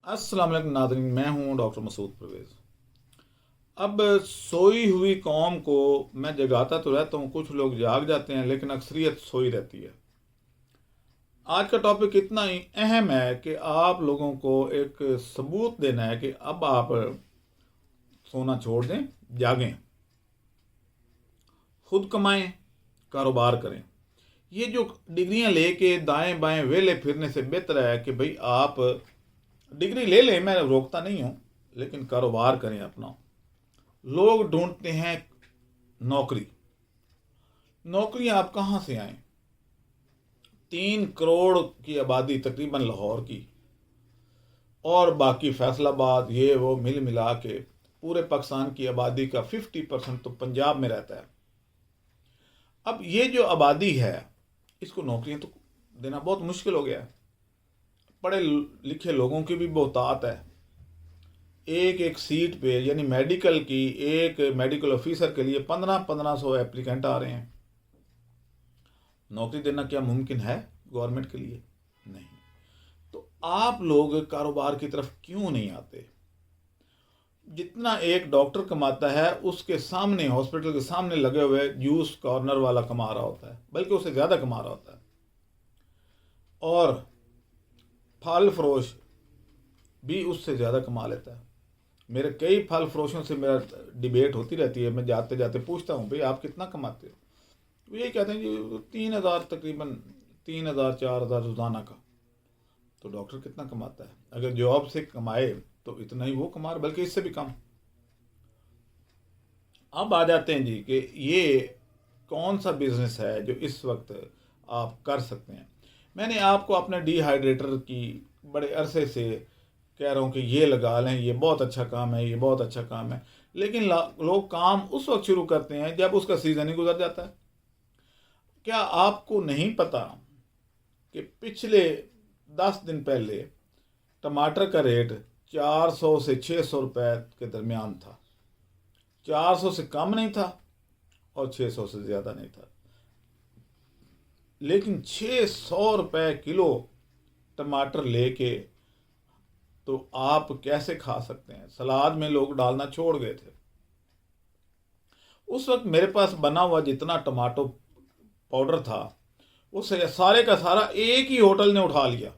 अस्सलाम वालेकुम नाज़रीन, मैं हूं डॉक्टर मसूद परवेज़। अब सोई हुई कौम को मैं जगाता तो रहता हूं, कुछ लोग जाग जाते हैं लेकिन अक्सरियत सोई रहती है। आज का टॉपिक इतना ही अहम है कि आप लोगों को एक सबूत देना है कि अब आप सोना छोड़ दें, जागें, खुद कमाएं, कारोबार करें। ये जो डिग्रियां लेके दाएं बाएं वेले फिरने से बेहतर है कि भाई आप डिग्री ले लें, मैं रोकता नहीं हूं, लेकिन कारोबार करें अपना। लोग ढूंढते हैं नौकरी। नौकरी आप कहाँ से आए? 3 करोड़ की आबादी तकरीबन लाहौर की, और बाकी फैसलाबाद ये वो मिल मिला के पूरे पाकिस्तान की आबादी का 50% तो पंजाब में रहता है। अब ये जो आबादी है, इसको नौकरियां तो देना बहुत मुश्किल हो गया है। पढ़े लिखे लोगों की भी बहुतात है। एक एक सीट पे, यानी मेडिकल की, एक मेडिकल ऑफिसर के लिए 1500 एप्लीकेंट आ रहे हैं। नौकरी देना क्या मुमकिन है गवर्नमेंट के लिए? नहीं। तो आप लोग कारोबार की तरफ क्यों नहीं आते? जितना एक डॉक्टर कमाता है, उसके सामने, हॉस्पिटल के सामने लगे हुए जूस कॉर्नर वाला कमा रहा होता है, बल्कि उससे ज़्यादा कमा रहा होता है। और फल फरोश भी उससे ज़्यादा कमा लेता है। मेरे कई फल फरोशों से मेरा डिबेट होती रहती है। मैं जाते जाते पूछता हूँ, भाई आप कितना कमाते हो? तो यही कहते हैं कि 3,000, तकरीबन 3,000 4,000 रोज़ाना का। तो डॉक्टर कितना कमाता है? अगर जॉब से कमाए तो इतना ही वो कमा रहे, बल्कि इससे भी कम। अब आ जाते हैं जी कि ये कौन सा बिजनेस है जो इस वक्त आप कर सकते हैं। मैंने आपको अपने डिहाइड्रेटर की बड़े अरसे से कह रहा हूँ कि ये लगा लें, ये बहुत अच्छा काम है, ये बहुत अच्छा काम है, लेकिन लोग काम उस वक्त शुरू करते हैं जब उसका सीज़न ही गुजर जाता है। क्या आपको नहीं पता कि पिछले 10 दिन पहले टमाटर का रेट 400 से 600 रुपए के दरमियान था? 400 से कम नहीं था और 600 से ज़्यादा नहीं था, लेकिन 600 रुपए किलो टमाटर लेके तो आप कैसे खा सकते हैं? सलाद में लोग डालना छोड़ गए थे। उस वक्त मेरे पास बना हुआ जितना टमाटो पाउडर था, वो सारे का सारा एक ही होटल ने उठा लिया।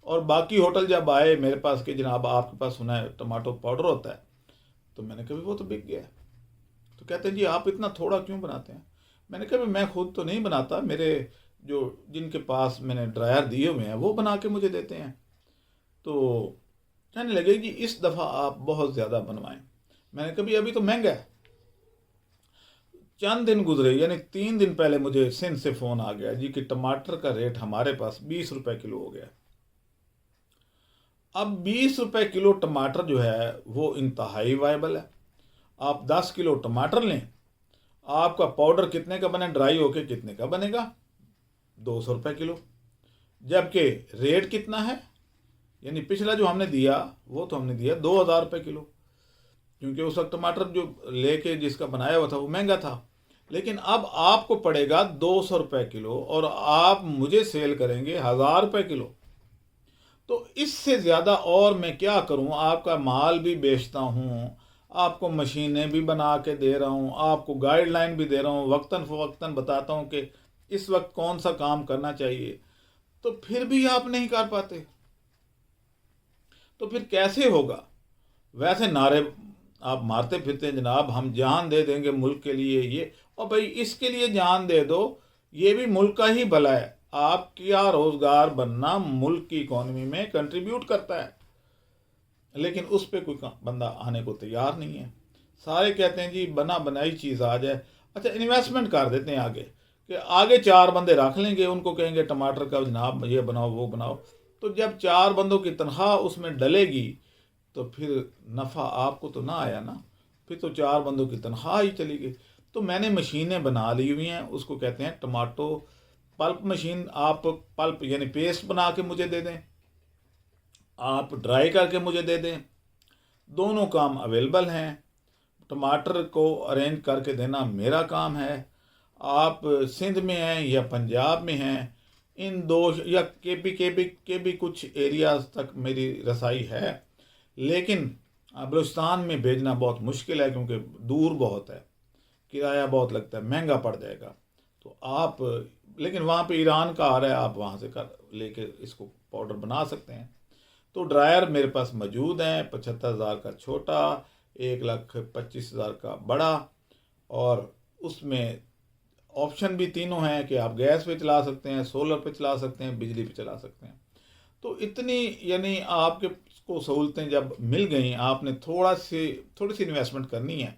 और बाकी होटल जब आए मेरे पास कि जनाब आपके पास सुना है टमाटो पाउडर होता है, तो मैंने कहा वो तो बिक गया है। तो कहते हैं जी आप इतना थोड़ा क्यों बनाते हैं? मैंने कहा मैं खुद तो नहीं बनाता, मेरे जो जिनके पास मैंने ड्रायर दिए हुए हैं वो बना के मुझे देते हैं। तो कहने लगे कि इस दफ़ा आप बहुत ज़्यादा बनवाएं। मैंने कभी अभी तो महंगा है। चंद दिन गुजरे, यानी 3 दिन पहले मुझे सिंध से फ़ोन आ गया जी कि टमाटर का रेट हमारे पास 20 रुपए किलो हो गया। अब 20 रुपए किलो टमाटर जो है वो इंतहाई वायबल है। आप 10 किलो टमाटर लें, आपका पाउडर कितने का बने, ड्राई होके कितने का बनेगा? 200 रुपए किलो। जबकि रेट कितना है, यानी पिछला जो हमने दिया वो तो हमने दिया 2,000 रुपये किलो, क्योंकि उस वक्त टमाटर जो लेके जिसका बनाया हुआ था वो महंगा था। लेकिन अब आपको पड़ेगा 200 रुपये किलो और आप मुझे सेल करेंगे 1,000 रुपये किलो। तो इससे ज़्यादा और मैं क्या करूं? आपका माल भी बेचता हूं, आपको मशीनें भी बना के दे रहा हूं, आपको गाइडलाइन भी दे रहा हूं, वक्तन फ़वक्तन बताता हूं कि इस वक्त कौन सा काम करना चाहिए, तो फिर भी आप नहीं कर पाते। तो फिर कैसे होगा? वैसे नारे आप मारते फिरते हैं, जनाब हम जान दे देंगे मुल्क के लिए ये, और भाई इसके लिए जान दे दो, ये भी मुल्क का ही भला है। आपका रोजगार बनना मुल्क की इकोनॉमी में कंट्रीब्यूट करता है, लेकिन उस पर कोई बंदा आने को तैयार नहीं है। सारे कहते हैं जी बना बनाई चीज़ आ जाए। अच्छा, इन्वेस्टमेंट कर देते हैं आगे कि आगे 4 बंदे रख लेंगे, उनको कहेंगे टमाटर का जनाब ये बनाओ वो बनाओ। तो जब 4 बंदों की तनख्वाह उसमें डलेगी तो फिर नफ़ा आपको तो ना आया ना, फिर तो 4 बंदों की तनख्वाह ही चली गई। तो मैंने मशीनें बना ली हुई हैं, उसको कहते हैं टमाटो पल्प मशीन। आप पल्प यानी पेस्ट बना के मुझे दे दें, आप ड्राई करके मुझे दे दें, दोनों काम अवेलेबल हैं। टमाटर को अरेंज करके देना मेरा काम है। आप सिंध में हैं या पंजाब में हैं, ان دو یا کے بھی کچھ ایریاز تک میری رسائی ہے، لیکن بلوچستان میں بھیجنا بہت مشکل ہے کیونکہ دور بہت ہے، کرایہ بہت لگتا ہے، مہنگا پڑ جائے گا۔ تو آپ لیکن وہاں پہ ایران کا آ رہا ہے، آپ وہاں سے لے کے اس کو پاؤڈر بنا سکتے ہیں۔ تو ڈرائر میرے پاس موجود ہیں، 75,000 کا چھوٹا، 1,25,000 کا بڑا، اور اس میں آپشن بھی تینوں ہیں کہ آپ گیس پہ چلا سکتے ہیں، سولر پہ چلا سکتے ہیں، بجلی پہ چلا سکتے ہیں۔ تو اتنی یعنی آپ کے کو سہولتیں جب مل گئیں، آپ نے تھوڑی سی انویسٹمنٹ کرنی ہے،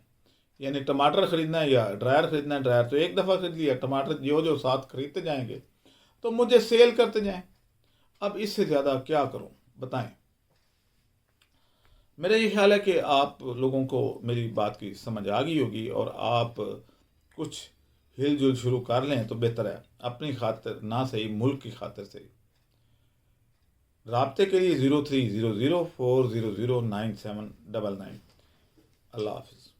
یعنی ٹماٹر خریدنا ہے یا ڈرائر خریدنا ہے، ڈرائر تو ایک دفعہ خرید لیا، ٹماٹر جو ساتھ خریدتے جائیں گے تو مجھے سیل کرتے جائیں۔ اب اس سے زیادہ کیا کروں بتائیں؟ میرا یہ خیال ہے کہ آپ لوگوں کو میری بات کی سمجھ آ گئی ہوگی، اور آپ کچھ ہل جل شروع کر لیں تو بہتر ہے، اپنی خاطر نہ صحیح، ملک کی خاطر صحیح۔ رابطے کے لیے 0300400999۔ اللہ حافظ۔